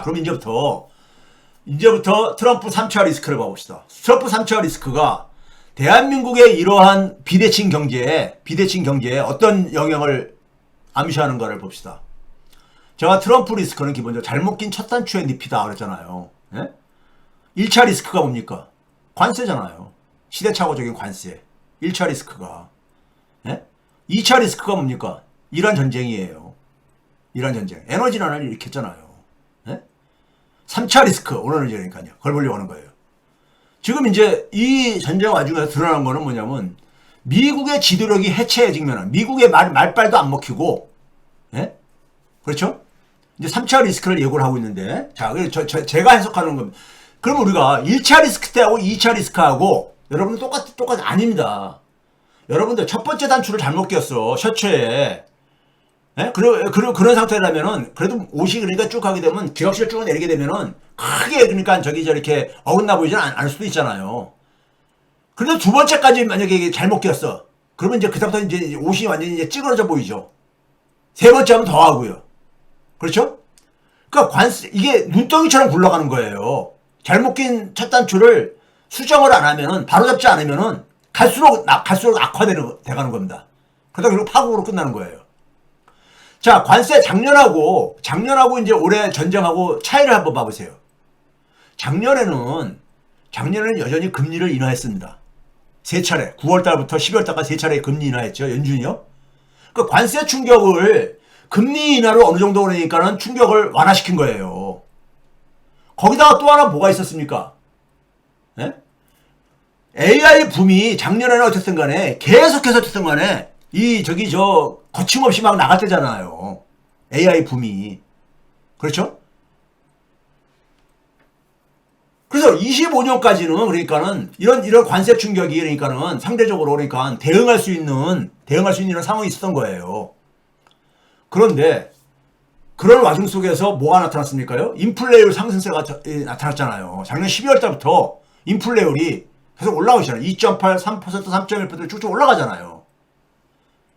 그럼 이제부터 트럼프 3차 리스크를 봐봅시다. 트럼프 3차 리스크가 대한민국의 이러한 비대칭 경제에 어떤 영향을 암시하는가를 봅시다. 제가 트럼프 리스크는 기본적으로 잘못 낀 첫 단추의 늪이다 그랬잖아요. 예? 1차 리스크가 뭡니까? 관세잖아요. 시대착오적인 관세. 1차 리스크가. 예? 2차 리스크가 뭡니까? 이란 전쟁이에요. 이란 전쟁. 에너지 난을 일으켰잖아요. 예? 3차 리스크. 오늘은 이제 그러니까요. 그걸 보려고 하는 거예요. 지금 이제 이 전쟁 와중에서 드러난 거는 뭐냐면 미국의 지도력이 해체에 직면한 미국의 말빨도 안 먹히고 예? 그렇죠? 이제 3차 리스크를 예고를 하고 있는데 자, 제가 해석하는 겁니다. 그럼 우리가 1차 리스크 때하고 2차 리스크하고 여러분들 똑같이 아닙니다. 여러분들 첫 번째 단추를 잘못 꼈어. 셔츠에. 예? 그런 상태라면은 그래도 옷이 그러니까 쭉 하게 되면 기억실 쭉 내리게 되면은 크게 그러니까 저렇게 어긋나 보이지는 않을 수도 있잖아요. 그런데 두 번째까지 만약에 잘못 꼈어. 그러면 이제 그다음부터 이제 옷이 완전히 이제 찌그러져 보이죠. 세 번째 하면 더 하고요. 그렇죠? 그러니까 이게 눈덩이처럼 굴러가는 거예요. 잘못 낀 첫 단추를 수정을 안 하면은 바로잡지 않으면은 갈수록 악화돼가는 겁니다. 그러다 결국 파국으로 끝나는 거예요. 자, 관세 작년하고 이제 올해 전쟁하고 차이를 한번 봐보세요. 작년에는 여전히 금리를 인하했습니다. 세 차례, 9월달부터 12월달까지 세 차례 금리 인하했죠. 연준이요. 그 관세 충격을 금리 인하로 어느 정도 오니까는 충격을 완화시킨 거예요. 거기다가 또 하나 뭐가 있었습니까? 예? AI 붐이 작년에는 어쨌든 간에 계속해서 어쨌든 간에 거침없이 막 나갈 때잖아요. AI 붐이. 그렇죠? 그래서 25년까지는 그러니까는 이런 관세 충격이 그러니까는 상대적으로 그러니까 대응할 수 있는 이런 상황이 있었던 거예요. 그런데 그런 와중 속에서 뭐가 나타났습니까요? 인플레이율 상승세가 나타났잖아요. 작년 12월 달부터 인플레이율이 계속 올라오잖아요. 2.8, 3%, 3.1% 쭉쭉 올라가잖아요.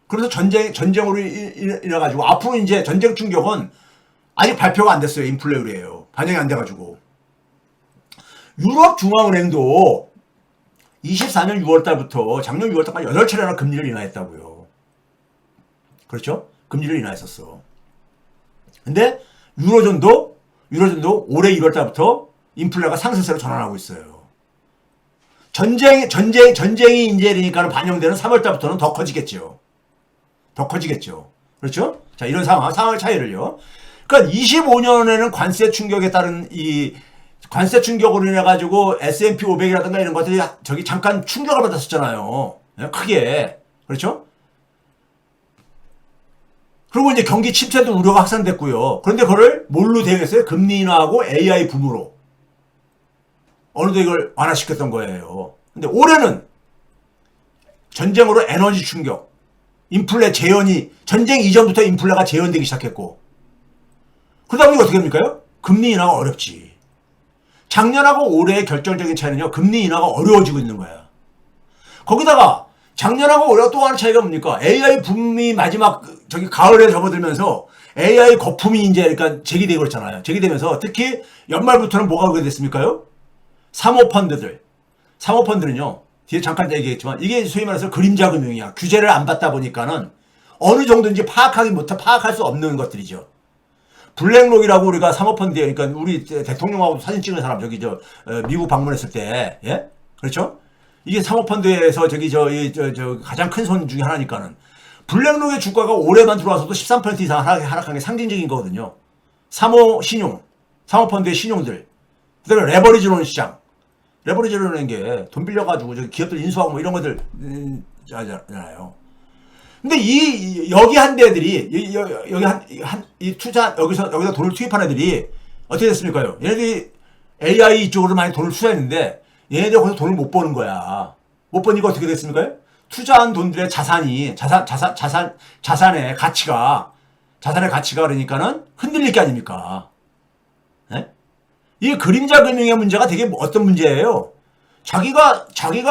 그래서 전쟁으로 인해가지고 앞으로 이제 전쟁 충격은 아직 발표가 안 됐어요. 인플레이율이에요. 반영이 안 돼가지고. 유럽 중앙은행도 24년 6월 달부터 작년 6월 달까지 8차례나 금리를 인하했다고요. 그렇죠? 금리를 인하했었어. 근데 유로존도 올해 1월 달부터 인플레가 상승세로 전환하고 있어요. 전쟁이 이제 그러니까 반영되는 3월 달부터는 더 커지겠죠. 그렇죠? 자, 이런 상황 차이를요. 그러니까 25년에는 관세 충격에 따른 이 관세 충격으로 인해 가지고 S&P 500이라든가 이런 것들이 잠깐 충격을 받았었잖아요. 크게. 그렇죠? 그리고 이제 경기 침체도 우려가 확산됐고요. 그런데 그걸 뭘로 대응했어요? 금리 인하하고 AI 붐으로. 어느덧 이걸 완화시켰던 거예요. 근데 올해는 전쟁으로 에너지 충격, 인플레 재현이, 전쟁 이전부터 인플레가 재현되기 시작했고, 그러다 보니 어떻게 됩니까요? 금리 인하가 어렵지. 작년하고 올해의 결정적인 차이는요, 금리 인하가 어려워지고 있는 거야. 거기다가 작년하고 올해가 또 하나 차이가 뭡니까? AI 붐이 마지막 가을에 접어들면서 AI 거품이 이제 그러니까 제기되고 그렇잖아요. 제기되면서 특히 연말부터는 뭐가 그게 됐습니까요? 사모펀드는요. 뒤에 잠깐 얘기했지만 이게 소위 말해서 그림자 금융이야. 규제를 안 받다 보니까는 어느 정도인지 파악할 수 없는 것들이죠. 블랙록이라고 우리가 사모펀드에 그러니까 우리 대통령하고 사진 찍은 사람 미국 방문했을 때 예? 그렇죠? 이게 사모펀드에서 가장 큰 손 중에 하나니까는 블랙록의 주가가 올해만 들어와서도 13% 이상 하락한 게 상징적인 거거든요. 사모펀드의 신용들. 그다음에 레버리지론 시장. 레버리지론이라는 게 돈 빌려가지고 기업들 인수하고 뭐 이런 것들 하잖아요. 근데 여기 한 데들이 여기다 돈을 투입한 애들이 어떻게 됐습니까요? 얘네들이 AI 쪽으로 많이 돈을 투자했는데 얘네들 거기서 돈을 못 버는 거야. 못 버니까 어떻게 됐습니까? 투자한 돈들의 자산의 가치가 그러니까는 흔들릴 게 아닙니까? 네? 이 그림자 금융의 문제가 되게 어떤 문제예요? 자기가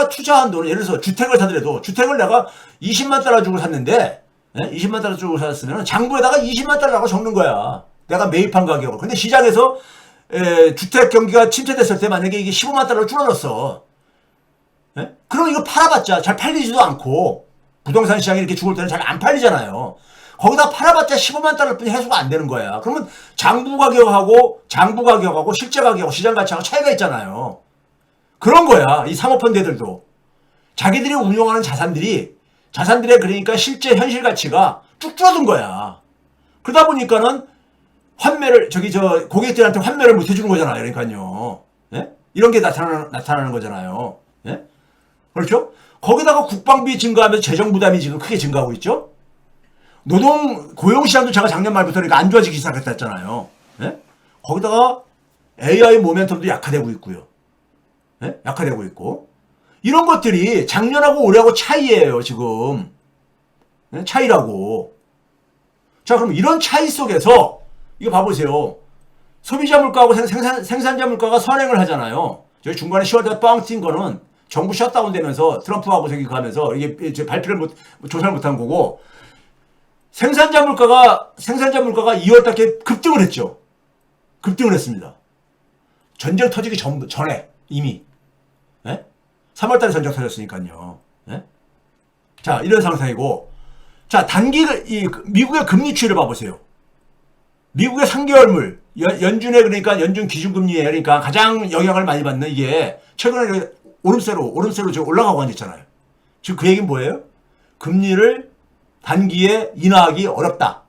투자한 돈을 예를 들어서 주택을 사더라도 주택을 내가 20만 달러 주고 샀는데 20만 달러 주고 샀으면 장부에다가 20만 달러라고 적는 거야. 내가 매입한 가격을. 근데 시장에서 주택 경기가 침체됐을 때 만약에 이게 15만 달러로 줄어들었어. 예? 그럼 이거 팔아봤자 잘 팔리지도 않고 부동산 시장이 이렇게 죽을 때는 잘 안 팔리잖아요. 거기다 팔아봤자 15만 달러뿐이 해소가 안 되는 거야. 그러면 장부 가격하고 실제 가격하고 시장 가치하고 차이가 있잖아요. 그런 거야. 이 사모펀드들도 자기들이 운용하는 자산들의 그러니까 실제 현실 가치가 쭉 줄어든 거야. 그러다 보니까는 환매를 고객들한테 환매를 못 해주는 거잖아요. 그러니까요. 예? 이런 게 나타나는 거잖아요. 예? 그렇죠? 거기다가 국방비 증가하면서 재정 부담이 지금 크게 증가하고 있죠. 고용시장도 제가 작년 말부터 그러니까 안 좋아지기 시작했다 했잖아요. 예? 거기다가 AI 모멘텀도 약화되고 있고요. 예? 약화되고 있고. 이런 것들이 작년하고 올해하고 차이예요, 지금. 예? 차이라고. 자, 그럼 이런 차이 속에서 이거 봐보세요. 소비자 물가하고 생산자 물가가 선행을 하잖아요. 저희 중간에 10월달에 뻥 튄 거는 정부 셧다운 되면서 트럼프하고 저기 가면서 이게 발표를 조사를 못한 거고, 생산자 물가가 2월달에 급등을 했죠. 급등을 했습니다. 전쟁 터지기 전에 이미. 예? 3월달에 전쟁 터졌으니까요. 예? 자, 이런 상황이고, 자, 미국의 금리 추이를 봐보세요. 미국의 3개월물, 연준의 그러니까 연준 기준금리에 그러니까 가장 영향을 많이 받는 이게 최근에 오름세로 지금 올라가고 앉았잖아요. 지금 그 얘기는 뭐예요? 금리를 단기에 인하하기 어렵다.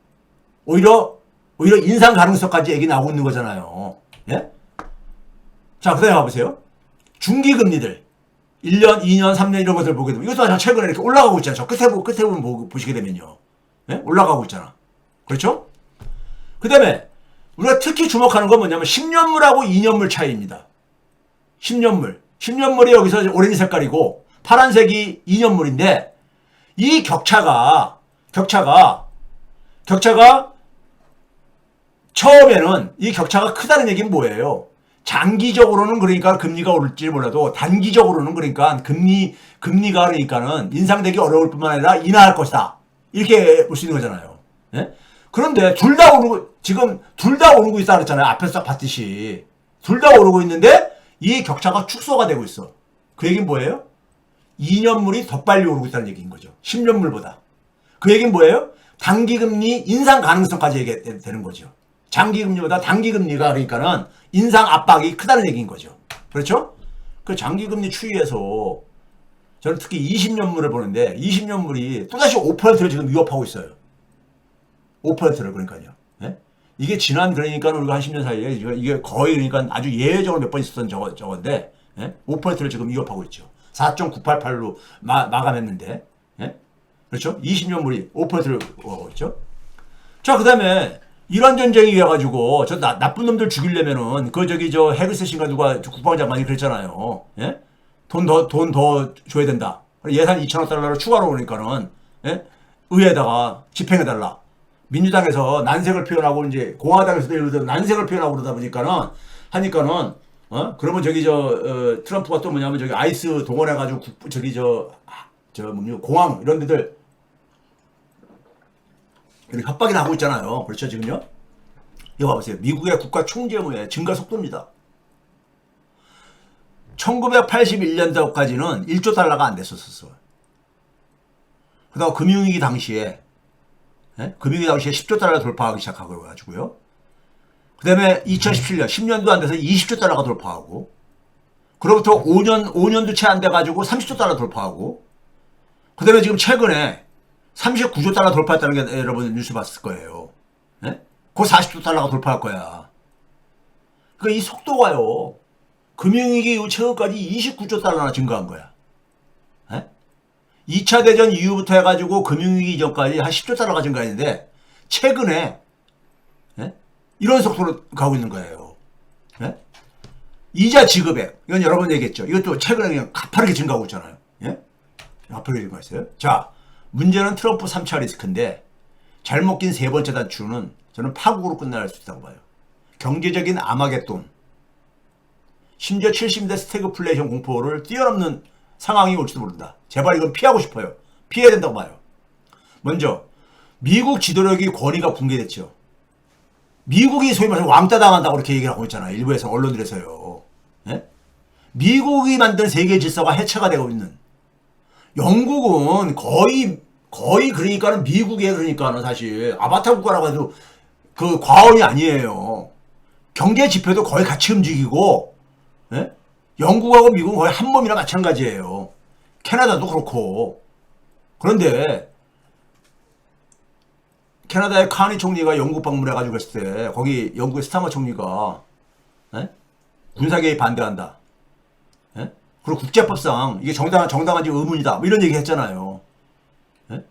오히려 인상 가능성까지 얘기 나오고 있는 거잖아요. 예? 자, 그 다음에 봐보세요. 중기금리들. 1년, 2년, 3년 이런 것들 보게 되면 이것도 최근에 이렇게 올라가고 있잖아요. 저 끝에 보시게 되면요. 예? 올라가고 있잖아. 그렇죠? 그 다음에 우리가 특히 주목하는 건 뭐냐면 10년물하고 2년물 차이입니다. 10년물이 여기서 오렌지 색깔이고 파란색이 2년물인데 이 격차가 처음에는 이 격차가 크다는 얘기는 뭐예요? 장기적으로는 그러니까 금리가 오를지 몰라도 단기적으로는 그러니까 금리가 그러니까는 인상되기 어려울 뿐만 아니라 인하할 것이다. 이렇게 볼 수 있는 거잖아요. 예? 그런데 둘 다 오르고 있다 그랬잖아요. 앞에서 딱 봤듯이. 둘 다 오르고 있는데 이 격차가 축소가 되고 있어. 그 얘기는 뭐예요? 2년물이 더 빨리 오르고 있다는 얘기인 거죠. 10년물보다. 그 얘기는 뭐예요? 단기금리 인상 가능성까지 얘기되는 거죠. 장기금리보다 단기금리가 그러니까는 인상 압박이 크다는 얘기인 거죠. 그렇죠? 그 장기금리 추이에서 저는 특히 20년물을 보는데 20년물이 또다시 5%를 지금 위협하고 있어요. 5%를 그러니까요. 예? 이게 지난 그러니까 우리가 한 10년 사이에 이게 거의 그러니까 아주 예외적으로 몇 번 있었던 저건데 예? 5%를 지금 위협하고 있죠. 4.988로 마감했는데 예? 그렇죠? 20년물이 5%를 하고 있죠. 자, 그 다음에 이란 전쟁이 이어가지고 저 나쁜 놈들 죽이려면은 헤그세신가 누가 국방장관이 그랬잖아요. 예? 돈 더 줘야 된다. 예산 2천억 달러를 추가로 오니까는 예? 의회에다가 집행해달라. 민주당에서 난색을 표현하고 이제 공화당에서도 예를 들어 난색을 표현하고 그러다 보니까는 하니까는 그러면 트럼프가 또 뭐냐면 아이스 동원해가지고 공항 이런 데들 협박이 나고 있잖아요. 그렇죠, 지금요? 이거 봐보세요. 미국의 국가 총재무의 증가 속도입니다. 1981년도까지는 1조 달러가 안 됐었어요. 그다음 금융위기 당시에 10조 달러 돌파하기 시작하고 가지고요. 그 다음에 2017년, 10년도 안 돼서 20조 달러가 돌파하고, 그로부터 5년도 채 안 돼가지고 30조 달러 돌파하고, 그 다음에 지금 최근에 39조 달러 돌파했다는 게 여러분 뉴스 봤을 거예요. 예? 곧 40조 달러가 돌파할 거야. 그러니까 이 속도가요, 금융위기 이후 최근까지 29조 달러나 증가한 거야. 예? 2차 대전 이후부터 해가지고 금융위기 이전까지 한 10조 달러가 증가했는데, 최근에, 예? 이런 속도로 가고 있는 거예요. 예? 이자 지급액. 이건 여러 번 얘기했죠. 이것도 최근에 그냥 가파르게 증가하고 있잖아요. 예? 가파르게 증가했어요. 자, 문제는 트럼프 3차 리스크인데, 잘못 낀 세 번째 단추는 저는 파국으로 끝날 수 있다고 봐요. 경제적인 아마겟돈. 심지어 70대 스태그플레이션 공포를 뛰어넘는 상황이 올지도 모른다. 제발 이건 피하고 싶어요. 피해야 된다고 봐요. 먼저, 미국 지도력이 권위가 붕괴됐죠. 미국이 소위 말해서 왕따 당한다고 그렇게 얘기를 하고 있잖아요. 일부에서 언론들에서요. 예? 미국이 만든 세계 질서가 해체가 되고 있는. 영국은 거의 그러니까는 미국에 그러니까는 사실 아바타 국가라고 해도 그 과언이 아니에요. 경제 지표도 거의 같이 움직이고, 예? 영국하고 미국은 거의 한 몸이나 마찬가지예요. 캐나다도 그렇고. 그런데 캐나다의 카니 총리가 영국 방문해가지고 했을 때 거기 영국의 스타머 총리가 예? 군사 개입 반대한다. 예? 그리고 국제법상 이게 정당한지 의문이다. 뭐 이런 얘기 했잖아요. 예?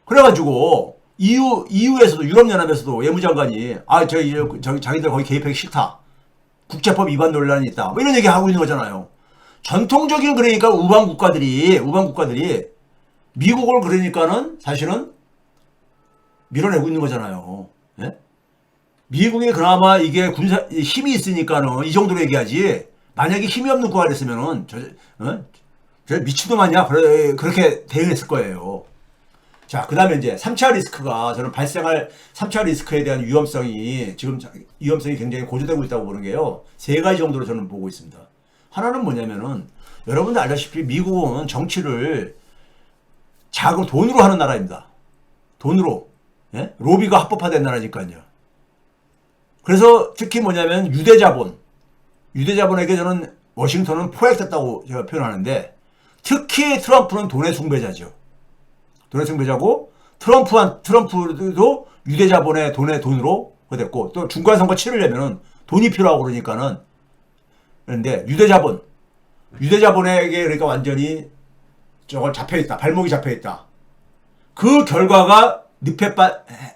그래가지고 EU에서도 유럽연합에서도 외무장관이 자기들 거기 개입하기 싫다. 국제법 위반 논란이 있다. 뭐 이런 얘기 하고 있는 거잖아요. 전통적인 그러니까 우방 국가들이 미국을 그러니까는 사실은 밀어내고 있는 거잖아요. 예? 미국이 그나마 이게 군사 힘이 있으니까는 이 정도로 얘기하지. 만약에 힘이 없는 국가가 됐으면은 저 미친놈 아니야? 그렇게 대응했을 거예요. 자, 그 다음에 이제 3차 리스크가 저는 발생할 3차 리스크에 대한 위험성이 굉장히 고조되고 있다고 보는 게요. 세 가지 정도로 저는 보고 있습니다. 하나는 뭐냐면은 여러분들 알다시피 미국은 정치를 돈으로 하는 나라입니다. 돈으로. 예? 로비가 합법화된 나라니까요. 그래서 특히 뭐냐면 유대자본에게 저는 워싱턴은 포획됐다고 제가 표현하는데 특히 트럼프는 돈의 숭배자죠. 돈의 숭배자고 트럼프도 유대자본의 돈으로 됐고 또 중간선거 치르려면은 돈이 필요하고 그러니까는 그런데 유대자본에게 그러니까 완전히 저걸 잡혀있다. 발목이 잡혀있다. 그 결과가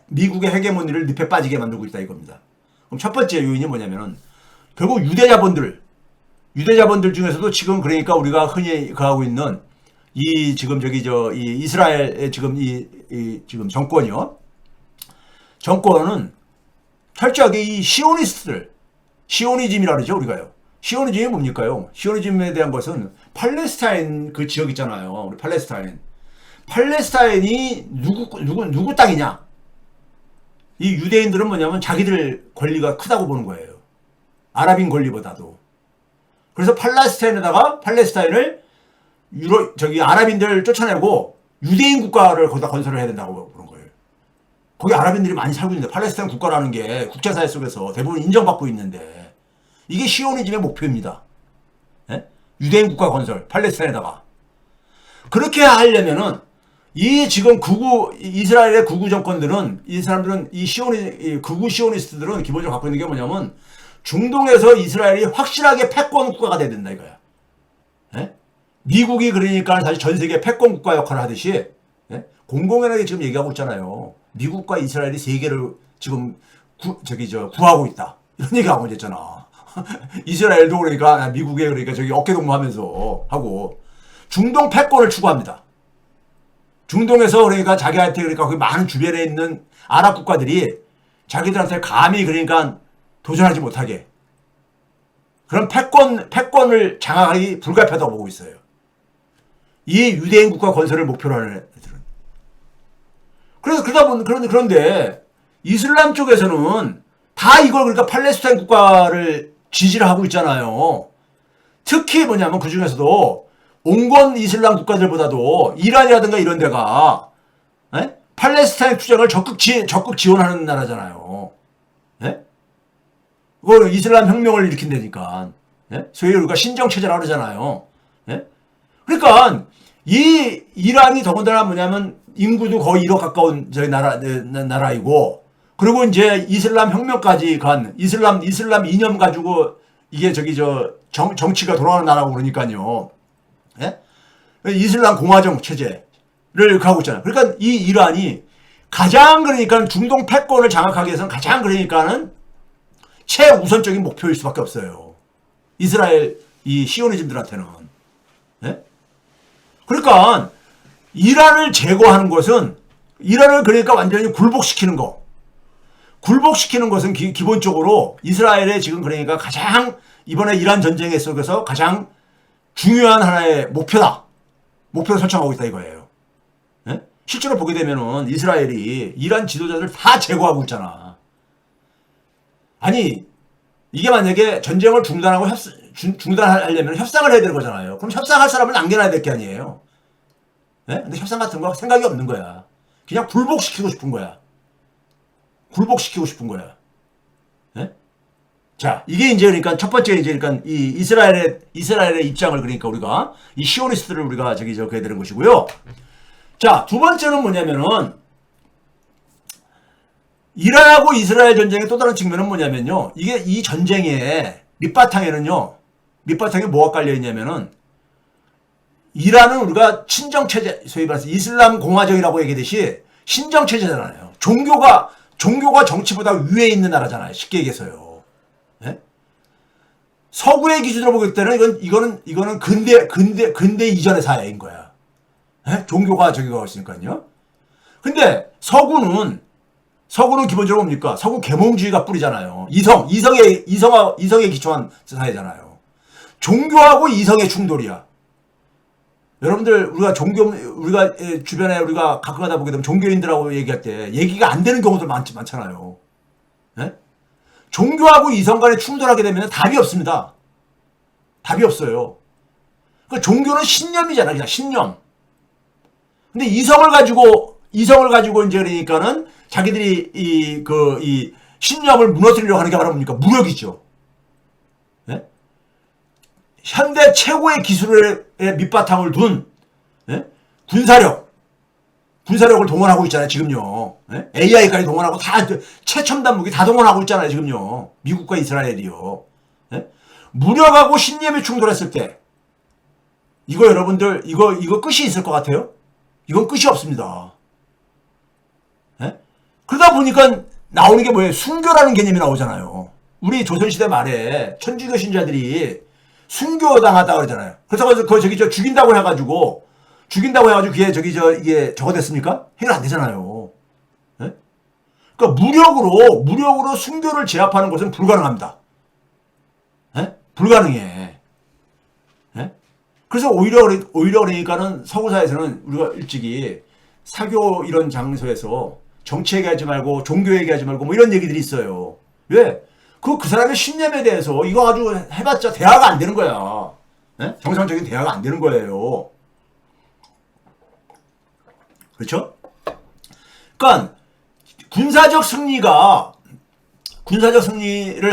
미국의 헤게모니를 늪에 빠지게 만들고 있다 이겁니다. 그럼 첫 번째 요인이 뭐냐면은 결국 유대자본들 중에서도 지금 그러니까 우리가 흔히 가하고 있는 이 지금 이 이스라엘의 지금 지금 정권은 철저하게 이 시오니즘이라 그러죠 우리가요. 시오니즘이 뭡니까요? 시오니즘에 대한 것은 팔레스타인 그 지역 있잖아요. 우리 팔레스타인이 누구 땅이냐? 이 유대인들은 뭐냐면 자기들 권리가 크다고 보는 거예요. 아랍인 권리보다도. 그래서 팔레스타인을 아랍인들 쫓아내고 유대인 국가를 거기다 건설을 해야 된다고 보는 거예요. 거기 아랍인들이 많이 살고 있는데 팔레스타인 국가라는 게 국제사회 속에서 대부분 인정받고 있는데 이게 시오니즘의 목표입니다. 예? 유대인 국가 건설, 팔레스타인에다가. 그렇게 하려면은 지금 이스라엘의 극우 정권들은 이 사람들은 극우 시오니스트들은 기본적으로 갖고 있는 게 뭐냐면 중동에서 이스라엘이 확실하게 패권 국가가 돼야 된다 이거야. 예? 미국이 그러니까 사실 전 세계 패권 국가 역할을 하듯이 예? 공공연하게 지금 얘기하고 있잖아요. 미국과 이스라엘이 세계를 지금 구하고 있다. 이런 얘기하고 있잖아. 이스라엘도 그러니까 미국에 그러니까 어깨동무하면서 하고 중동 패권을 추구합니다. 중동에서 그러니까 자기한테 그러니까 거기 많은 주변에 있는 아랍 국가들이 자기들한테 감히 그러니까 도전하지 못하게 그런 패권을 장악하기 불가피하다고 보고 있어요. 이 유대인 국가 건설을 목표로 하는 애들은. 그런데 이슬람 쪽에서는 다 이걸 그러니까 팔레스타인 국가를 지지를 하고 있잖아요. 특히 뭐냐면 그 중에서도 온건 이슬람 국가들보다도 이란이라든가 이런 데가 에? 팔레스타인 투쟁을 적극 지원하는 나라잖아요. 예? 그거는 이슬람 혁명을 일으킨다니까. 예? 소위 우리가 신정체제라고 그러잖아요. 예? 그러니까 이 이란이 더군다나 뭐냐면 인구도 거의 1억 가까운 나라이고 그리고 이제 이슬람 혁명까지 간 이슬람 이념 가지고 이게 정치가 돌아가는 나라고 그러니까요. 예? 이슬람 공화정 체제를 가고 있잖아요. 그러니까 이 이란이 가장 그러니까 중동 패권을 장악하기 위해서는 가장 그러니까는 최우선적인 목표일 수밖에 없어요. 이스라엘 이 시오니즘들한테는. 예? 그러니까 이란을 제거하는 것은 이란을 그러니까 완전히 굴복시키는 것은 기본적으로 이스라엘의 지금 그러니까 가장 이번에 이란 전쟁에 속에서 가장 중요한 하나의 목표다. 목표를 설정하고 있다 이거예요. 예? 실제로 보게 되면은 이스라엘이 이란 지도자들 다 제거하고 있잖아. 아니 이게 만약에 전쟁을 중단하고 중단하려면 협상을 해야 되는 거잖아요. 그럼 협상할 사람을 남겨놔야 될 게 아니에요. 예? 근데 협상 같은 거 생각이 없는 거야. 그냥 굴복시키고 싶은 거야. 굴복시키고 싶은 거야. 예? 자, 이게 이제 그러니까 첫 번째 이제 그러니까 이 이스라엘의 입장을 그러니까 우리가 이 시오니스트를 우리가 저기 그해야 되는 것이고요. 자, 두 번째는 뭐냐면은 이란하고 이스라엘 전쟁의 또 다른 측면은 뭐냐면요. 이게 이 전쟁의 밑바탕에는요. 밑바탕에 뭐가 깔려 있냐면은 이란은 우리가 친정체제, 소위 말해서 이슬람 공화정이라고 얘기하듯이 신정체제잖아요. 종교가 정치보다 위에 있는 나라잖아요. 쉽게 얘기해서요. 예? 서구의 기준으로 보기 때는 이거는 근대 이전의 사회인 거야. 예? 종교가 저기가 있으니까요. 근데 서구는 기본적으로 뭡니까? 서구 계몽주의가 뿌리잖아요. 이성에 기초한 사회잖아요. 종교하고 이성의 충돌이야. 여러분들 우리가 주변에 우리가 가끔 가다 보게 되면 종교인들하고 얘기할 때 얘기가 안 되는 경우도 많잖아요. 예? 종교하고 이성 간에 충돌하게 되면 답이 없습니다. 답이 없어요. 그러니까 종교는 신념이잖아, 그냥 신념. 근데 이성을 가지고 이제 그러니까는 자기들이 이 신념을 무너뜨리려고 하는 게 바로 뭡니까? 무력이죠. 예? 현대 최고의 기술의 밑바탕을 둔 예? 군사력을 동원하고 있잖아요, 지금요. 예? AI까지 동원하고 다 최첨단 무기 다 동원하고 있잖아요, 지금요. 미국과 이스라엘이요. 예? 무력하고 신념이 충돌했을 때 이거 여러분들 이거 끝이 있을 것 같아요? 이건 끝이 없습니다. 예? 그러다 보니까 나오는 게 뭐예요? 순교라는 개념이 나오잖아요. 우리 조선시대 말에 천주교 신자들이 순교당하다 그러잖아요. 그래서 죽인다고 해가지고 이게 저거 됐습니까? 해결 안 되잖아요. 예? 그러니까 무력으로 순교를 제압하는 것은 불가능합니다. 예? 불가능해. 예? 그래서 오히려 그러니까는 서구사에서는 우리가 일찍이 사교 이런 장소에서 정치 얘기하지 말고 종교 얘기하지 말고 뭐 이런 얘기들이 있어요. 왜? 그 사람의 신념에 대해서 이거 아주 해봤자 대화가 안 되는 거야. 예? 정상적인 대화가 안 되는 거예요. 그렇죠? 그러니까 군사적 승리를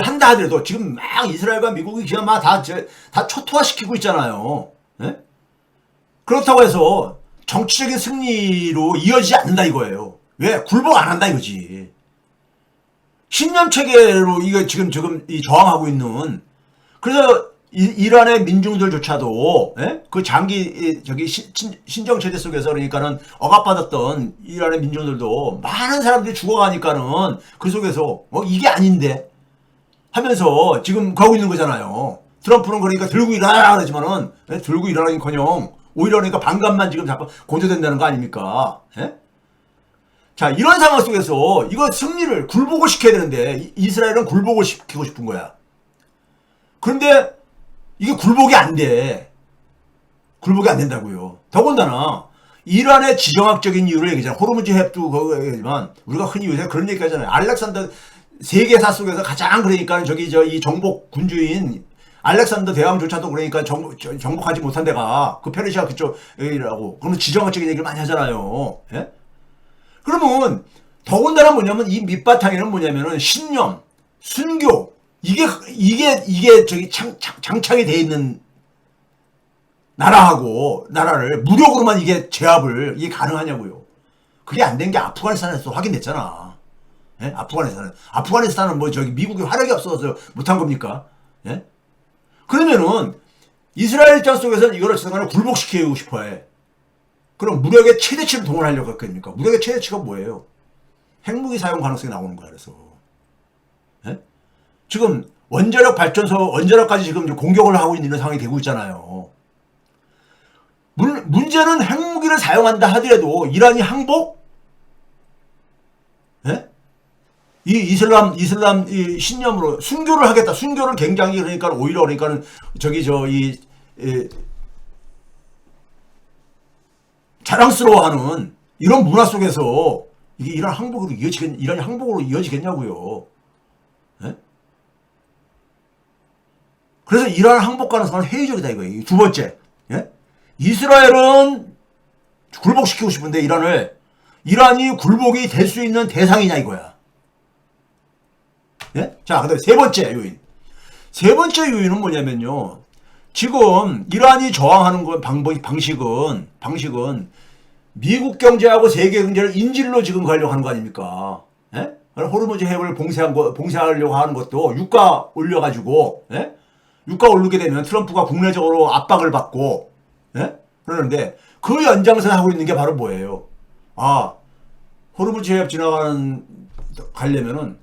한다 하더라도 지금 막 이스라엘과 미국이 그냥 막 다 초토화시키고 있잖아요. 예? 그렇다고 해서 정치적인 승리로 이어지지 않는다 이거예요. 왜? 굴복 안 한다 이거지. 신념 체계로 이거 지금 저항하고 있는, 그래서 이란의 민중들조차도 예? 그 장기 신정 체제 속에서 그러니까는 억압받았던 이란의 민중들도 많은 사람들이 죽어가니까는 그 속에서 이게 아닌데 하면서 지금 가고 있는 거잖아요. 트럼프는 그러니까 들고 일어나라 그러지만은 예? 들고 일어나긴커녕 오히려 그러니까 반감만 지금 자꾸 고조된다는 거 아닙니까? 예? 자, 이런 상황 속에서 이거 승리를 굴복을 시켜야 되는데 이스라엘은 굴복을 시키고 싶은 거야. 그런데 이게 굴복이 안 돼. 굴복이 안 된다고요. 더군다나 이란의 지정학적인 이유를 얘기하잖아. 호르무즈 해협도 그거 얘기하지만 우리가 흔히 요새 그런 얘기 하잖아요. 알렉산더 세계사 속에서 가장 그러니까 이 정복 군주인 알렉산더 대왕조차도 그러니까 정복하지 못한 데가 그 페르시아 그쪽이라고. 그러면 지정학적인 얘기를 많이 하잖아요. 예? 그러면 더군다나 뭐냐면 이 밑바탕에는 뭐냐면은 신념, 순교 이게 장착이 돼 있는 나라를 무력으로만 이게 제압을 이게 가능하냐고요. 그게 안 된 게 아프가니스탄에서 확인됐잖아. 예? 아프가니스탄은 뭐 미국이 화력이 없어서 못한 겁니까? 예? 그러면은 이스라엘 입장 속에서는 이거를 어쨌든 굴복시키고 싶어 해. 그럼 무력의 최대치를 동원하려고 했겠습니까? 무력의 최대치가 뭐예요? 핵무기 사용 가능성이 나오는 거야, 그래서. 예? 지금 원자력까지 지금 공격을 하고 있는 상황이 되고 있잖아요. 문제는 핵무기를 사용한다 하더라도 이란이 항복? 예? 이 이슬람 이 신념으로 순교를 하겠다. 순교를 굉장히 그러니까 오히려 그러니까는 자랑스러워하는 이런 문화 속에서 이게 이란이 항복으로 이어지겠냐고요. 예? 그래서 이러한 항복 가능성은 회의적이다 이거예요. 두 번째, 예? 이스라엘은 굴복시키고 싶은데 이란이 굴복이 될 수 있는 대상이냐 이거야. 예? 자, 그다음에 세 번째 요인. 세 번째 요인은 뭐냐면요. 지금 이란이 저항하는 건 방식은 미국 경제하고 세계 경제를 인질로 지금 가려고 하는 거 아닙니까? 예? 호르무즈 해협을 봉쇄하려고 하는 것도 유가 올려가지고, 예? 유가 오르게 되면 트럼프가 국내적으로 압박을 받고, 예? 그러는데 그 연장선에 하고 있는 게 바로 뭐예요? 아, 호르무즈 해협 가려면은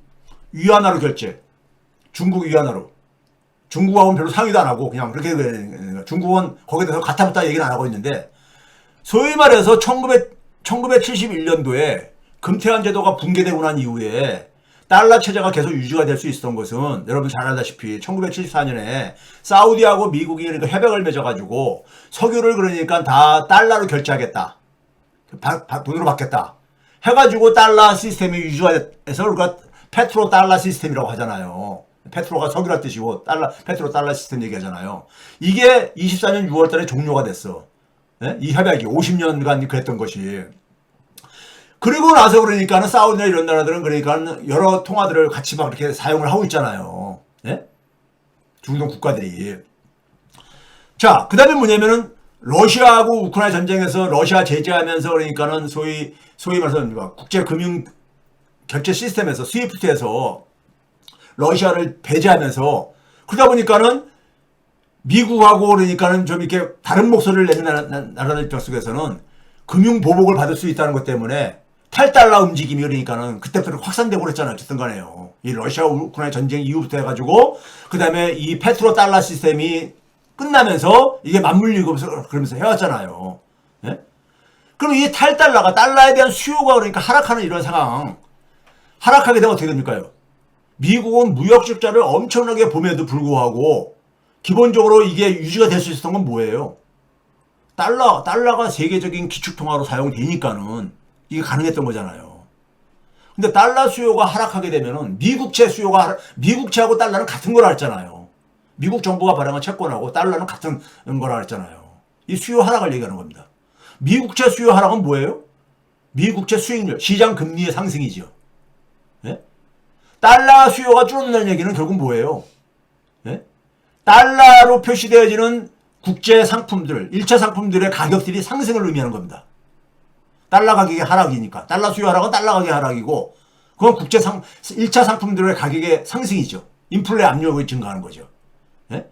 위안화로 결제. 중국 위안화로. 중국하고는 별로 상의도 안 하고 그냥 그렇게 중국은 거기에 대해서 가타부타 얘기는 안 하고 있는데 소위 말해서 1971년도에 금태환 제도가 붕괴되고 난 이후에 달러 체제가 계속 유지가 될 수 있었던 것은 여러분 잘 알다시피 1974년에 사우디하고 미국이 그러니까 협약을 맺어가지고 석유를 그러니까 다 달러로 결제하겠다. 돈으로 받겠다. 해가지고 달러 시스템이 유지가 돼서 우리가 페트로 달러 시스템이라고 하잖아요. 페트로가 석유라 뜻이고 페트로 달러 시스템 얘기하잖아요. 이게 24년 6월 달에 종료가 됐어. 네? 이 협약이 50년간 그랬던 것이. 그리고 나서 그러니까는 사우디나 이런 나라들은 그러니까 여러 통화들을 같이 막 이렇게 사용을 하고 있잖아요. 네? 중동 국가들이. 자, 그 다음에 뭐냐면은 러시아하고 우크라이나 전쟁에서 러시아 제재하면서 그러니까는 소위 말해서 국제금융 결제 시스템에서 스위프트에서 러시아를 배제하면서 그러다 보니까는 미국하고 그러니까는 좀 이렇게 다른 목소리를 내는 나라들 입장 속에서는 금융 보복을 받을 수 있다는 것 때문에 탈달러 움직임이 그러니까는 그때부터 확산되고 그랬잖아요. 어쨌든 간에요. 이 러시아 우크라이나 전쟁 이후부터 해가지고 그 다음에 이 페트로 달러 시스템이 끝나면서 이게 맞물리고 그러면서 해왔잖아요. 예? 그럼 이 탈달러가 달러에 대한 수요가 그러니까 하락하는 이런 상황 하락하게 되면 어떻게 됩니까요? 미국은 무역 적자를 엄청나게 봄에도 불구하고 기본적으로 이게 유지가 될 수 있었던 건 뭐예요? 달러가 세계적인 기축통화로 사용되니까는 이게 가능했던 거잖아요. 근데 달러 수요가 하락하게 되면은 미국채하고 달러는 같은 거라 했잖아요. 미국 정부가 발행한 채권하고 달러는 같은 거라 했잖아요. 이 수요 하락을 얘기하는 겁니다. 미국채 수요 하락은 뭐예요? 미국채 수익률, 시장 금리의 상승이죠. 예? 달러 수요가 줄어든다는 얘기는 결국 뭐예요? 예? 달러로 표시되어지는 국제 상품들, 1차 상품들의 가격들이 상승을 의미하는 겁니다. 달러 가격의 하락이니까. 달러 수요 하락은 달러 가격의 하락이고, 그건 1차 상품들의 가격의 상승이죠. 인플레 압력이 증가하는 거죠. 예?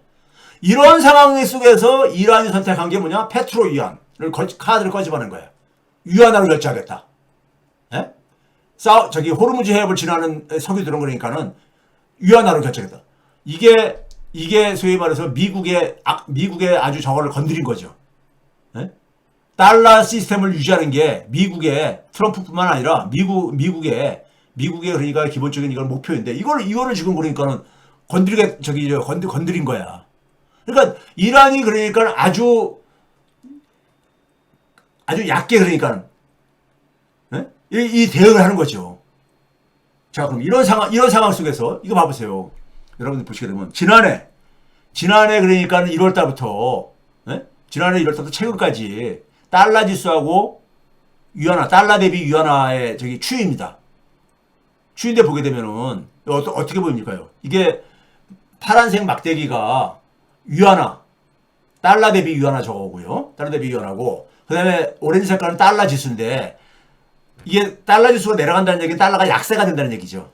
이런 상황 속에서 이란이 선택한 게 뭐냐? 페트로 위안을 카드를 꺼집어낸 거예요. 위안화로 결제하겠다. 예? 호르무즈 해협을 지나는 석유들은 그러니까는 위안화로 결제하겠다. 이게 소위 말해서 미국의 아주 저거를 건드린 거죠. 예? 달러 시스템을 유지하는 게 미국의 트럼프뿐만 아니라 미국의 그러니까 기본적인 이걸 목표인데 이거를 지금 그러니까는 건드린 거야. 그러니까 이란이 그러니까 아주 얕게 그러니까는 예? 이 대응을 하는 거죠. 자, 그럼 이런 상황 속에서 이거 봐보세요. 여러분들 보시게 되면 지난해 그러니까는 1월 달부터 예? 지난해 1월 달부터 최근까지 달러 지수하고 달러 대비 위안화의 추이입니다. 추인데 보게 되면은 어떻게 보입니까요? 이게 파란색 막대기가 위안화, 달러 대비 위안화 저거고요. 달러 대비 위안화고 그다음에 오렌지 색깔은 달러 지수인데 이게 달러 지수가 내려간다는 얘기는 달러가 약세가 된다는 얘기죠.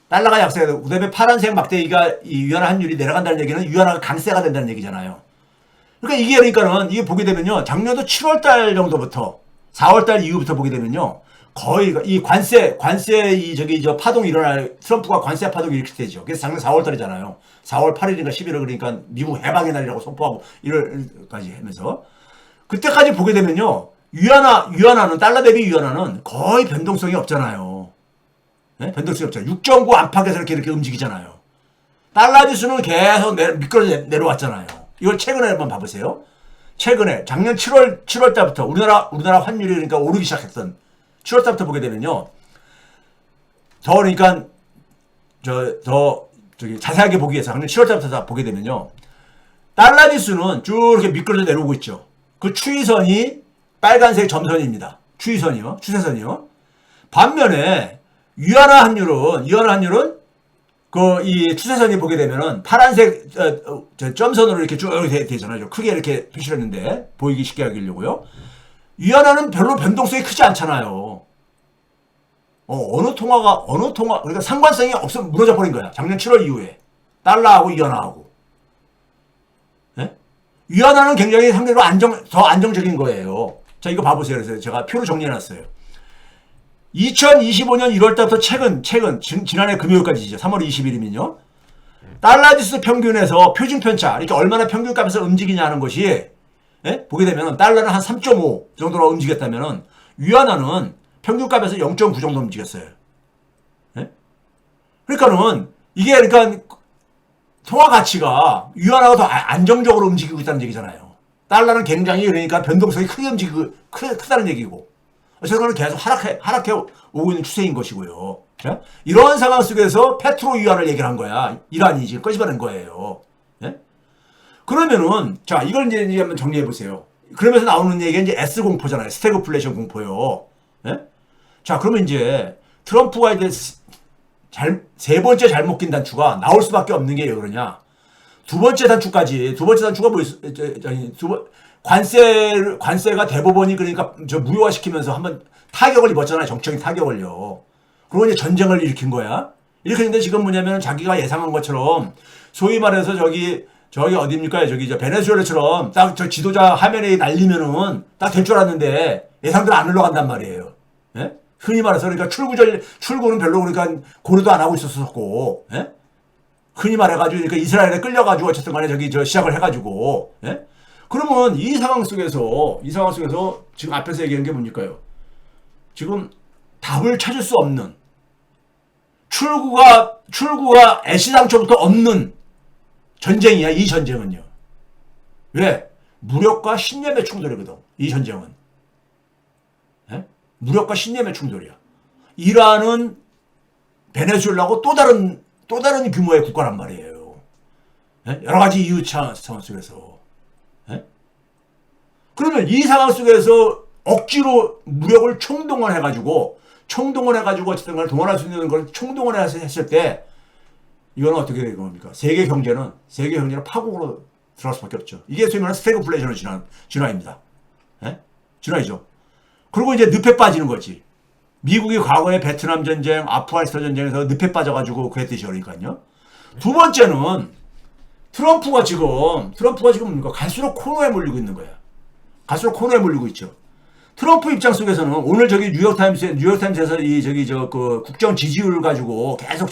달러가 약세가 되고 그다음에 파란색 막대기가 이 위안화 환율이 내려간다는 얘기는 위안화가 강세가 된다는 얘기잖아요. 그러니까 이게 보게 되면요. 작년도 7월 달 정도부터 4월 달 이후부터 보게 되면요. 거의 이 관세 파동이 트럼프가 관세 파동이 이렇게 되죠. 그래서 작년 4월 달이잖아요. 4월 8일인가 11일 그러니까 미국 해방의 날이라고 선포하고 1월까지 하면서 그때까지 보게 되면요. 위안화는 달러 대비 위안화는 거의 변동성이 없잖아요. 네? 변동성이 없잖아요. 6.9 안팎에서 이렇게 움직이잖아요. 달러 지수는 계속 미끄러져 내려왔잖아요. 이걸 최근에 한번 봐보세요. 최근에 작년 7월 달부터 우리나라 환율이 그러니까 오르기 시작했던 7월 달부터 보게 되면요. 그러니까 자세하게 보기 위해서 작년 7월 달부터 다 보게 되면요. 달러 지수는 쭉 이렇게 미끄러져 내려오고 있죠. 그 추이선이 빨간색 점선입니다. 추이선이요. 추세선이요. 반면에 위안화 환율은 그 이 추세선이 보게 되면은 파란색 점선으로 이렇게 쭉 되잖아요. 크게 이렇게 표시를 했는데 보이기 쉽게 하려고요. 위안화는 별로 변동성이 크지 않잖아요. 어느 통화 그러니까 상관성이 없어 무너져 버린 거야. 작년 7월 이후에 달러하고 위안화하고. 네? 위안화는 굉장히 상대로 더 안정적인 거예요. 자, 이거 봐보세요. 그래서 제가 표로 정리해놨어요. 2025년 1월달부터 최근 지난해 금요일까지죠. 3월 20일이면요. 달러 지수 평균에서 표준 편차 이렇게 얼마나 평균값에서 움직이냐 하는 것이 보게 되면 달러는 한 3.5 정도로 움직였다면은 위안화는 평균값에서 0.9 정도 움직였어요. 그러니까는 이게 그러니까 통화 가치가 위안화가 더 안정적으로 움직이고 있다는 얘기잖아요. 달러는 굉장히 그러니까 변동성이 크게 움직이고 크다는 얘기고. 어쨌거나 계속 하락해 오고 있는 추세인 것이고요. 자? 이러한 상황 속에서 페트로 위안을 얘기를 한 거야. 이란이 지금 꺼집어낸 거예요. 예? 그러면은 자 이걸 이제 한번 정리해 보세요. 그러면서 나오는 얘기가 이제 S 공포잖아요. 스태그플레이션 공포요. 예? 자 그러면 이제 트럼프가 이제 세 번째 잘못 낀 단추가 나올 수밖에 없는 게 왜 그러냐? 두 번째 단추가 뭐 관세가 대법원이 그러니까 무효화시키면서 한번 타격을 입었잖아요. 정치적인 타격을요. 그리고 이제 전쟁을 일으킨 거야. 일으켰는데 지금 뭐냐면 자기가 예상한 것처럼 소위 말해서 저기 어디입니까? 베네수엘라처럼 딱 저 지도자 화면에 날리면은 딱 될 줄 알았는데 예상대로 안 흘러간단 말이에요. 예? 흔히 말해서 그러니까 출구는 별로 그러니까 고려도 안 하고 있었었고, 예? 흔히 말해가지고 그러니까 이스라엘에 끌려가지고 어쨌든 간에 시작을 해가지고, 예? 그러면 이 상황 속에서 지금 앞에서 얘기한 게 뭡니까요? 지금 답을 찾을 수 없는 출구가 애시당초부터 없는 전쟁이야. 이 전쟁은요. 왜? 무력과 신념의 충돌이거든. 이 전쟁은. 예? 무력과 신념의 충돌이야. 이란은 베네수엘라하고 또 다른 규모의 국가란 말이에요. 예? 여러 가지 이유 상황 속에서. 그러면 이 상황 속에서 억지로 무력을 총동원해가지고 어쨌든 간에 동원할 수 있는 걸 총동원해서 했을 때 이거는 어떻게 되는 겁니까? 세계 경제는 파국으로 들어갈 수밖에 없죠. 이게 소위 말하는 스태그플레이션의 진화입니다. 진화이죠. 그리고 이제 늪에 빠지는 거지. 미국이 과거에 베트남 전쟁, 아프가니스탄 전쟁에서 늪에 빠져가지고 그랬듯이 그러니까요. 두 번째는 트럼프가 지금 뭡니까? 갈수록 코너에 몰리고 있는 거야. 갈수록 코너에 몰리고 있죠. 트럼프 입장 속에서는 오늘 뉴욕타임스에서 그 국정 지지율 가지고 계속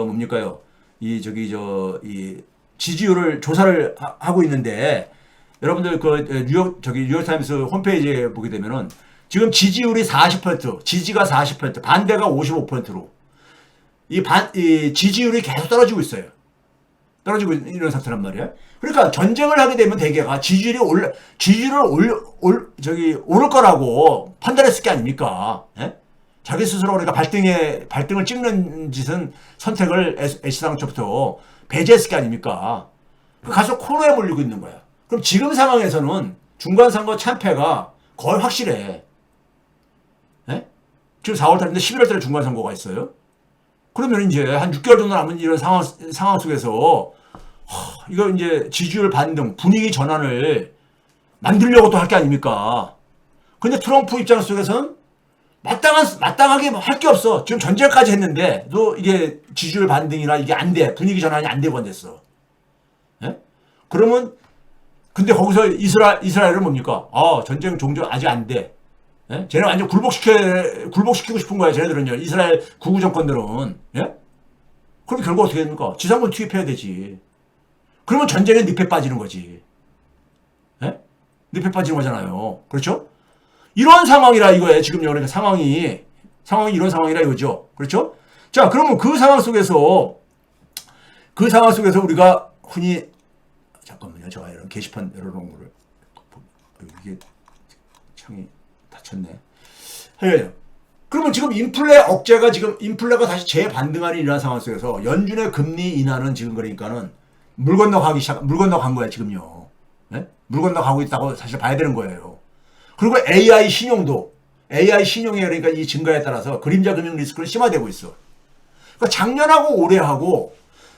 뭡니까요? 이 지지율을 조사를 하고 있는데 여러분들 뉴욕타임스 홈페이지에 보게 되면은 지금 지지율이 40%, 지지가 40%, 반대가 55%로 이 지지율이 계속 떨어지고 있어요. 떨어지고 있는 상태란 말이야. 그러니까 전쟁을 하게 되면 대개가 지지율이 오를 거라고 판단했을 게 아닙니까? 예? 자기 스스로 그러니까 발등을 찍는 선택을 애시당초부터 배제했을 게 아닙니까? 가서 코너에 몰리고 있는 거야. 그럼 지금 상황에서는 중간선거 참패가 거의 확실해. 예? 지금 4월달인데 11월달에 중간선거가 있어요. 그러면 이제 한 6개월 정도 남은 이런 상황 속에서 이거 이제 지지율 반등, 분위기 전환을 만들려고 또 할 게 아닙니까? 근데 트럼프 입장 속에서는 마땅하게 할 게 없어. 지금 전쟁까지 했는데 또 이게 지지율 반등이나 이게 안 돼. 분위기 전환이 안 되고 안 됐어. 예? 그러면 근데 거기서 이스라엘은 뭡니까? 전쟁 종전 아직 안 돼. 예? 쟤네 완전 굴복시키고 싶은 거야. 쟤네들은요. 이스라엘 구구 정권들은. 예? 그럼 결국 어떻게 됩니까? 지상군 투입해야 되지. 그러면 전쟁의 늪에 빠지는 거지. 예? 늪에 빠지는 거잖아요. 그렇죠? 이런 상황이라 이거예요. 지금 그러니까 상황이 이런 상황이라 이거죠. 그렇죠? 자, 그러면 그 상황 속에서 우리가 흔히 잠깐만요. 제가 이런 게시판 열어놓은 거를 이게 창이 닫혔네. 그러면 지금 인플레가 다시 재반등하는 이런 상황 속에서 연준의 금리 인하는 지금 그러니까는 물 건너간 거야, 지금요. 네? 물 건너가고 있다고 사실 봐야 되는 거예요. 그리고 AI 신용에 그러니까 이 증가에 따라서 그림자 금융 리스크는 심화되고 있어. 그러니까 작년하고 올해하고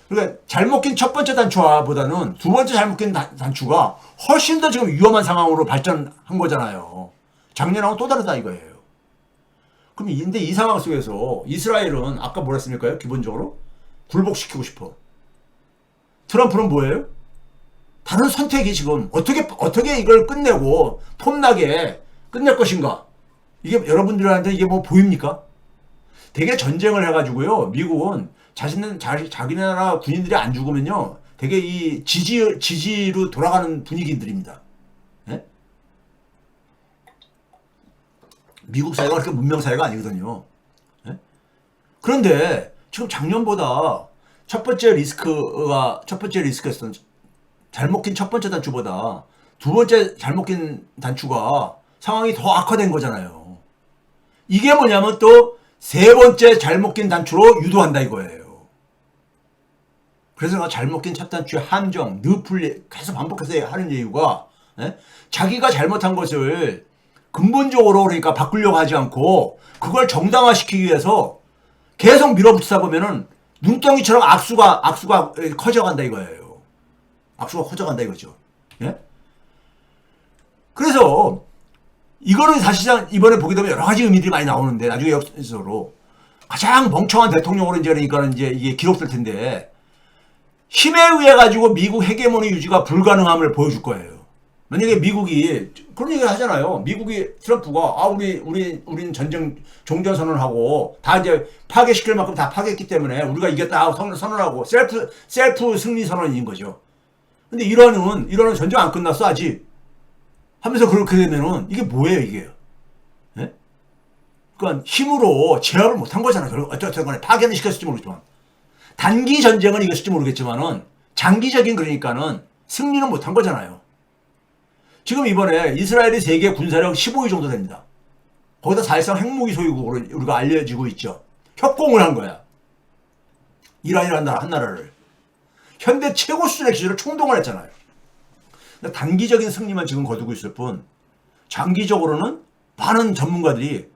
그러니까 잘못 낀 첫 번째 단추보다는 두 번째 잘못 낀 단추가 훨씬 더 지금 위험한 상황으로 발전한 거잖아요. 작년하고 또 다르다 이거예요. 그럼 근데 이 상황 속에서 이스라엘은 아까 뭐라 했습니까? 기본적으로 굴복시키고 싶어. 트럼프는 뭐예요? 다른 선택이 지금 어떻게 이걸 끝내고 폼나게 끝낼 것인가? 이게 여러분들한테 이게 뭐 보입니까? 되게 전쟁을 해가지고요. 미국은 자기네 나라 군인들이 안 죽으면요. 되게 이 지지로 돌아가는 분위기들입니다. 예? 미국 사회가 그렇게 문명 사회가 아니거든요. 예? 그런데 지금 작년보다 첫 번째 리스크였던 잘못 낀 첫 번째 단추보다 두 번째 잘못 낀 단추가 상황이 더 악화된 거잖아요. 이게 뭐냐면 또 세 번째 잘못 낀 단추로 유도한다 이거예요. 그래서 잘못 낀 첫 단추의 함정, 늪을 계속 반복해서 하는 이유가 자기가 잘못한 것을 근본적으로 그러니까 바꾸려고 하지 않고 그걸 정당화시키기 위해서 계속 밀어붙이다 보면은 눈덩이처럼 악수가 커져간다 이거예요. 악수가 커져간다 이거죠. 예? 그래서 이거는 사실상 이번에 보게 되면 여러 가지 의미들이 많이 나오는데 나중에 역사적으로 가장 멍청한 대통령으로 이제 그러니까는 이제 이게 기록될 텐데 힘에 의해 가지고 미국 헤게모니 유지가 불가능함을 보여줄 거예요. 만약에 미국이 그런 얘기를 하잖아요. 미국이 트럼프가 우린 전쟁 종전 선언하고 다 이제 파괴시킬 만큼 다 파괴했기 때문에 우리가 이겼다 하고 선언하고 셀프 승리 선언인 거죠. 근데 이란은 전쟁 안 끝났어 아직. 하면서 그렇게 되면은 이게 뭐예요 이게? 예? 그러니까 힘으로 제압을 못한 거잖아요. 어쨌든 간에 파괴는 시켰을지 모르겠지만 단기 전쟁은 이겼을지 모르겠지만은 장기적인 그러니까는 승리는 못한 거잖아요. 지금 이번에 이스라엘이 세계 군사력 15위 정도 됩니다. 거기다 사실상 핵무기 소유국으로 우리가 알려지고 있죠. 협공을 한 거야. 이란이라는 한 나라를. 현대 최고 수준의 기술을 총동원 했잖아요. 단기적인 승리만 지금 거두고 있을 뿐 장기적으로는 많은 전문가들이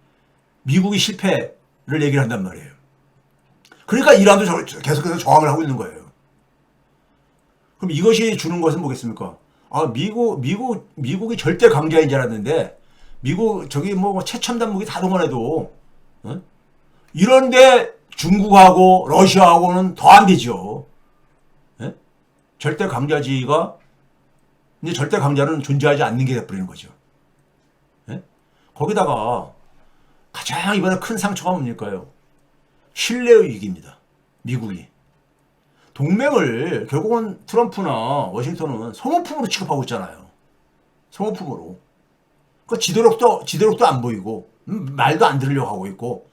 미국이 실패를 얘기를 한단 말이에요. 그러니까 이란도 계속해서 저항을 하고 있는 거예요. 그럼 이것이 주는 것은 뭐겠습니까? 미국이 절대 강자인 줄 알았는데 미국 저기 뭐 최첨단 무기 다 동원해도 이런데 중국하고 러시아하고는 더 안 되죠. 절대 강자지가 이제 절대 강자는 존재하지 않는 게 돼버리는 거죠. 거기다가 가장 이번에 큰 상처가 뭡니까요? 신뢰의 위기입니다. 미국이. 동맹을 결국은 트럼프나 워싱턴은 소모품으로 취급하고 있잖아요. 소모품으로. 그 지도력도 안 보이고 말도 안 들으려고 하고 있고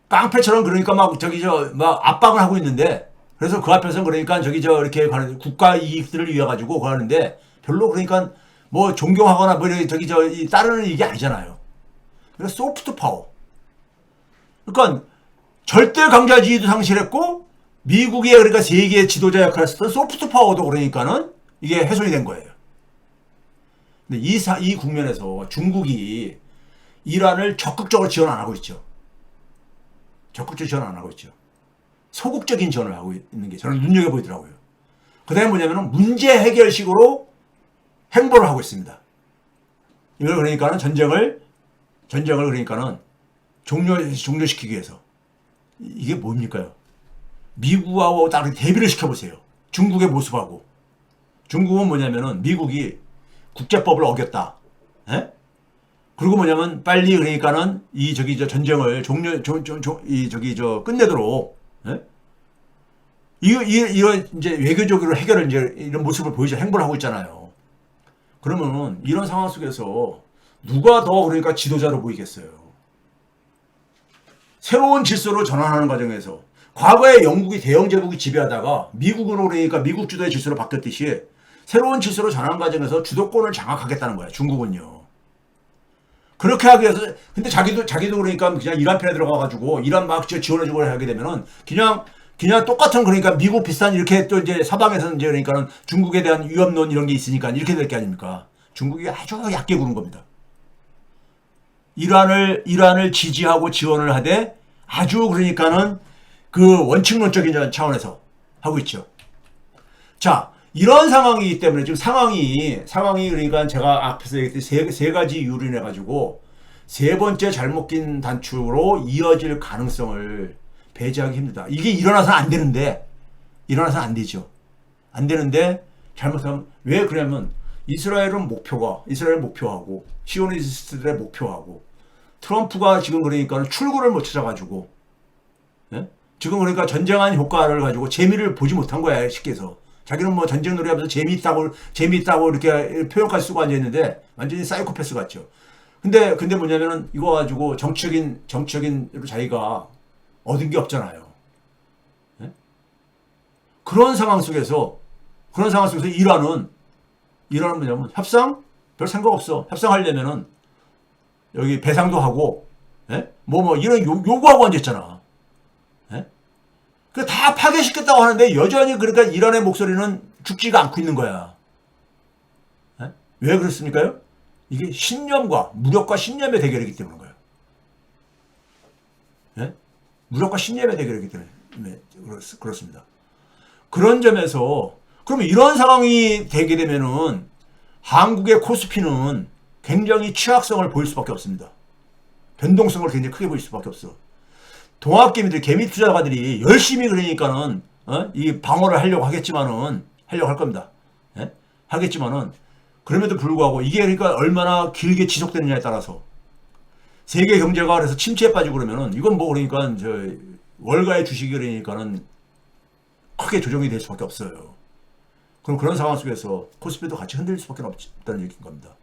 깡패처럼 그러니까 막 압박을 하고 있는데 그래서 그 앞에서 그러니까 이렇게 가는 국가 이익들을 위해 가지고 가는데 별로 그러니까 뭐 존경하거나 뭐 따르는 이게 아니잖아요. 그러니까 소프트 파워. 그러니까 절대 강자주의도 상실했고 미국의 그러니까 세계 지도자 역할을 했던 소프트 파워도 그러니까는 이게 훼손이 된 거예요. 근데 이 국면에서 중국이 이란을 적극적으로 지원 안 하고 있죠. 적극적으로 지원 안 하고 있죠. 소극적인 지원을 하고 있는 게 저는 눈여겨보이더라고요. 그 다음에 뭐냐면 문제 해결식으로 행보를 하고 있습니다. 이걸 그러니까는 전쟁을 그러니까는 종료시키기 위해서. 이게 뭡니까요? 미국하고 딱 대비를 시켜보세요. 중국의 모습하고. 중국은 뭐냐면은 미국이 국제법을 어겼다. 에? 그리고 뭐냐면 빨리 그러니까는 전쟁을 끝내도록. 예? 이런 이제 외교적으로 해결을 이제 이런 모습을 보이죠. 행보를 하고 있잖아요. 그러면은 이런 상황 속에서 누가 더 그러니까 지도자로 보이겠어요? 새로운 질서로 전환하는 과정에서 과거에 영국이 대영 제국이 지배하다가 미국으로 그러니까 미국 주도의 질서로 바뀌었듯이 새로운 질서로 전환 과정에서 주도권을 장악하겠다는 거야. 중국은요. 그렇게 하기 위해서 근데 자기도 그러니까 그냥 이란 편에 들어가가지고 이란 막 지원해주고 하게 되면은 그냥 그냥 똑같은 그러니까 미국 비슷한 이렇게 또 이제 서방에서는 이제 그러니까는 중국에 대한 위협론 이런 게 있으니까 이렇게 될 게 아닙니까? 중국이 아주 얕게 구는 겁니다. 이란을 지지하고 지원을 하되 아주 그러니까는 그 원칙론적인 차원에서 하고 있죠. 자, 이런 상황이기 때문에 지금 상황이 그러니까 제가 앞에서 얘기했듯이 세 가지 이유로 인해 가지고 세 번째 잘못 낀 단추로 이어질 가능성을 배제하기 힘들다. 이게 일어나서는 안 되는데, 일어나서는 안 되죠. 안 되는데, 잘못하면, 왜 그러냐면, 이스라엘은 목표하고, 시오니스트들의 목표하고, 트럼프가 지금 그러니까 출구를 못 찾아가지고, 예? 지금 그러니까 전쟁한 효과를 가지고 재미를 보지 못한 거야, 쉽게 해서. 자기는 뭐 전쟁 놀이 하면서 재미있다고 이렇게 표현까지 쓰고 앉아있는데, 완전히 사이코패스 같죠. 근데 뭐냐면은, 이거 가지고 정치적인 자기가 얻은 게 없잖아요. 네? 그런 상황 속에서 이란은 뭐냐면 협상 별 생각 없어. 협상하려면은 여기 배상도 하고 이런 요구하고 앉았잖아. 그 다 파괴시켰다고 하는데 여전히 그러니까 이란의 목소리는 죽지가 않고 있는 거야. 왜 그렇습니까요? 이게 무력과 신념의 대결이기 때문인 거예요. 무력과 신념의 대결이기 때문에 그렇습니다. 그런 점에서 그러면 이런 상황이 되게 되면은 한국의 코스피는 굉장히 취약성을 보일 수밖에 없습니다. 변동성을 굉장히 크게 보일 수밖에 없어. 동학개미들, 개미 투자가들이 열심히 그러니까는 이 방어를 하려고 할 겁니다. 하겠지만은 그럼에도 불구하고 이게 그러니까 얼마나 길게 지속되느냐에 따라서 세계 경제가 그래서 침체에 빠지고 그러면은 이건 뭐 그러니까 월가의 주식이 그러니까는 크게 조정이 될 수밖에 없어요. 그럼 그런 상황 속에서 코스피도 같이 흔들릴 수밖에 없다는 얘기인 겁니다.